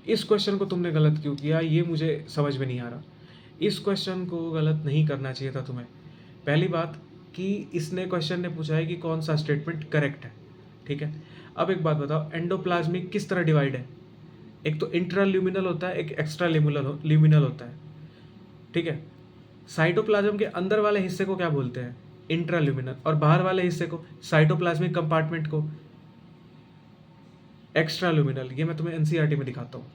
इस क्वेश्चन को तुमने गलत क्यों किया, ये मुझे समझ में नहीं आ रहा। इस क्वेश्चन को गलत नहीं करना चाहिए था तुम्हें। पहली बात कि इसने क्वेश्चन ने पूछा है कि कौन सा स्टेटमेंट करेक्ट है, ठीक है। अब एक बात बताओ, एंडोप्लाज्मिक किस तरह डिवाइड है? एक तो इंट्राल्यूमिनल होता है, एक एक्स्ट्रा ल्यूमिनल होता है, ठीक है। साइटोप्लाज्म के अंदर वाले हिस्से को क्या बोलते हैं? इंट्राल्यूमिनल। और बाहर वाले हिस्से को, साइटोप्लाज्मिक कंपार्टमेंट को, एक्स्ट्रा ल्यूमिनल। ये मैं तुम्हें एनसीईआरटी में दिखाता हूँ।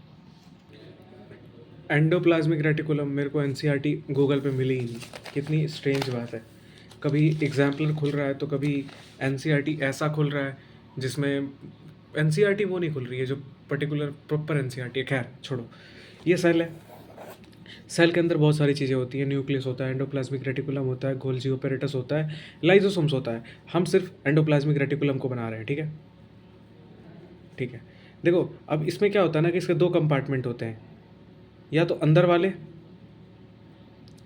एंडोप्लाज्मिक रेटिकुलम मेरे को एनसीईआरटी गूगल पे मिली ही नहीं। कितनी स्ट्रेंज बात है। कभी एग्जाम्पलर खुल रहा है तो कभी एनसीईआरटी ऐसा खुल रहा है जिसमें एनसीईआरटी वो नहीं खुल रही है जो पर्टिकुलर प्रॉपर एनसीईआरटी है। खैर छोड़ो, ये सेल है। सेल के अंदर बहुत सारी चीज़ें होती हैं। न्यूक्लियस होता है, एंडोप्लाज्मिक रेटिकुलम होता है, गोल्जी ऑपरेटस होता है, लाइजोसोम्स होता है। हम सिर्फ एंडोप्लाज्मिक रेटिकुलम को बना रहे हैं, ठीक है। ठीक है, देखो अब इसमें क्या होता है ना कि इसके दो कंपार्टमेंट होते हैं, या तो अंदर वाले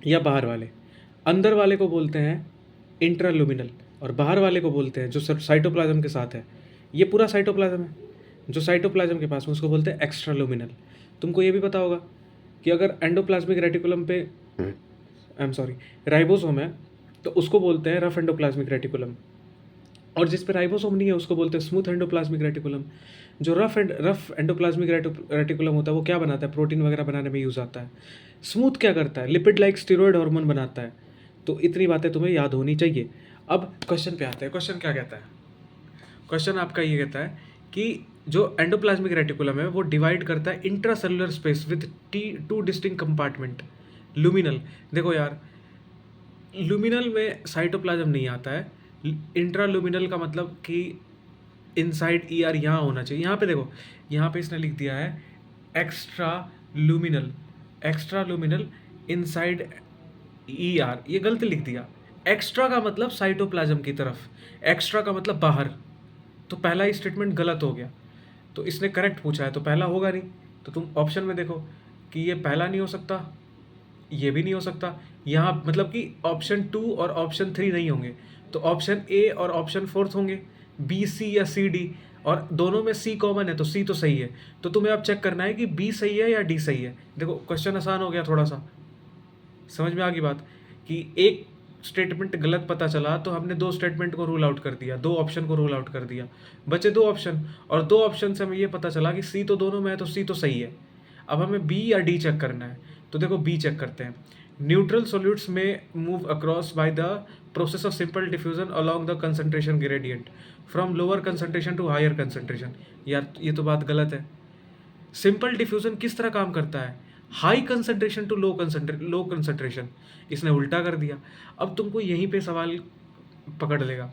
या बाहर वाले। अंदर वाले को बोलते हैं इंट्राल्यूमिनल और बाहर वाले को बोलते हैं जो साइटोप्लाज्म के साथ है। ये पूरा साइटोप्लाज्म है, जो साइटोप्लाज्म के पास में उसको बोलते हैं एक्स्ट्राल्यूमिनल। तुमको ये भी पता होगा कि अगर एंडोप्लाज्मिक रेटिकुलम पे आई एम सॉरी राइबोसोम है तो उसको बोलते हैं रफ एंडोप्लाज्मिक रेटिकुलम, और जिस पे राइबोसोम नहीं है उसको बोलते हैं स्मूथ एंडोप्लाज्मिक रेटिकुलम। जो रफ एंडोप्लाज्मिक रेटिकुलम होता है वो क्या बनाता है? प्रोटीन वगैरह बनाने में यूज़ आता है। स्मूथ क्या करता है? लिपिड लाइक स्टीरॉयड हार्मोन बनाता है। तो इतनी बातें तुम्हें याद होनी चाहिए। अब क्वेश्चन पे आते हैं। क्वेश्चन क्या कहता है? क्वेश्चन आपका ये कहता है कि जो एंडोप्लाज्मिक रेटिकुलम है वो डिवाइड करता है intracellular space with two distinct compartment luminal. देखो यार, लुमिनल में साइटोप्लाज्म नहीं आता है। इंट्रालुमिनल का मतलब कि इनसाइड ईआर यहाँ होना चाहिए। यहाँ पे देखो, यहाँ पे इसने लिख दिया है एक्स्ट्रा लुमिनल, एक्स्ट्रा लुमिनल इनसाइड ईआर, ये गलत लिख दिया। एक्स्ट्रा का मतलब साइटोप्लाज्म की तरफ, एक्स्ट्रा का मतलब बाहर। तो पहला ही स्टेटमेंट गलत हो गया। तो इसने करेक्ट पूछा है तो पहला होगा नहीं। तो तुम ऑप्शन में देखो कि ये पहला नहीं हो सकता, ये भी नहीं हो सकता। यहाँ मतलब कि ऑप्शन 2 और ऑप्शन 3 नहीं होंगे, तो ऑप्शन ए और ऑप्शन 4 होंगे, बी, सी या सी, डी। और दोनों में सी कॉमन है तो सी तो सही है। तो तुम्हें अब चेक करना है कि बी सही है या डी सही है। देखो क्वेश्चन आसान हो गया थोड़ा सा, समझ में आ गई बात कि एक स्टेटमेंट गलत पता चला तो हमने दो स्टेटमेंट को रूल आउट कर दिया, दो ऑप्शन को रूल आउट कर दिया, बचे दो ऑप्शन। और दो ऑप्शन से हमें ये पता चला कि सी तो दोनों में है तो सी तो सही है। अब हमें बी या डी चेक करना है। तो देखो बी चेक करते हैं। न्यूट्रल सॉल्यूट्स में move across by the process of simple diffusion along the concentration gradient from lower concentration to higher concentration. यार ये तो बात गलत है। सिंपल डिफ्यूजन किस तरह काम करता है? High concentration to low concentration. इसने उल्टा कर दिया। अब तुमको यहीं पे सवाल पकड़ लेगा।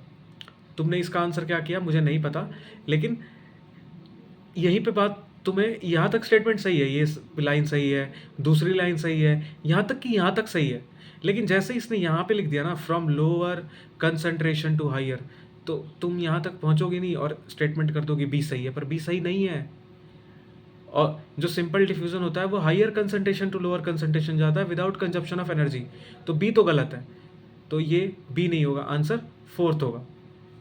तुमने इसका आंसर क्या किया मुझे नहीं पता, लेकिन यहीं पे बात तुम्हें, यहाँ तक स्टेटमेंट सही है, ये लाइन सही है, दूसरी लाइन सही है, यहाँ तक कि यहाँ तक सही है। लेकिन जैसे इसने यहाँ पे लिख दिया ना from lower concentration to higher, तो तुम यहाँ तक पहुँचोगे नहीं और स्टेटमेंट कर दोगे बी सही है, पर बी सही नहीं है। और जो सिंपल डिफ्यूजन होता है वो higher concentration to lower concentration जाता है विदाउट कंजप्शन ऑफ एनर्जी। तो बी तो गलत है, तो ये बी नहीं होगा, आंसर 4th होगा।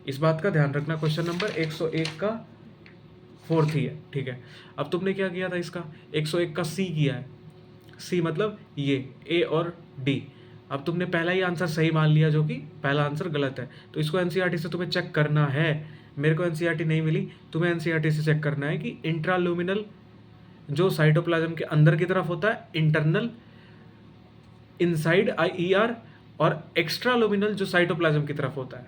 इस बात का ध्यान रखना। क्वेश्चन नंबर 101 का 4th ही है, ठीक है। अब तुमने क्या किया था? इसका 101 का सी किया है। सी मतलब ये ए और डी। अब तुमने पहला ही आंसर सही मान लिया जो कि पहला आंसर गलत है। तो इसको एनसीईआरटी से तुम्हें चेक करना है। मेरे को एनसीईआरटी नहीं मिली, तुम्हें एनसीईआरटी से चेक करना है कि इंट्राल्यूमिनल जो साइटोप्लाज्म के अंदर की तरफ होता है, इंटरनल इनसाइड ईआर, और एक्स्ट्रा लुमिनल जो साइटोप्लाज्म की तरफ होता है।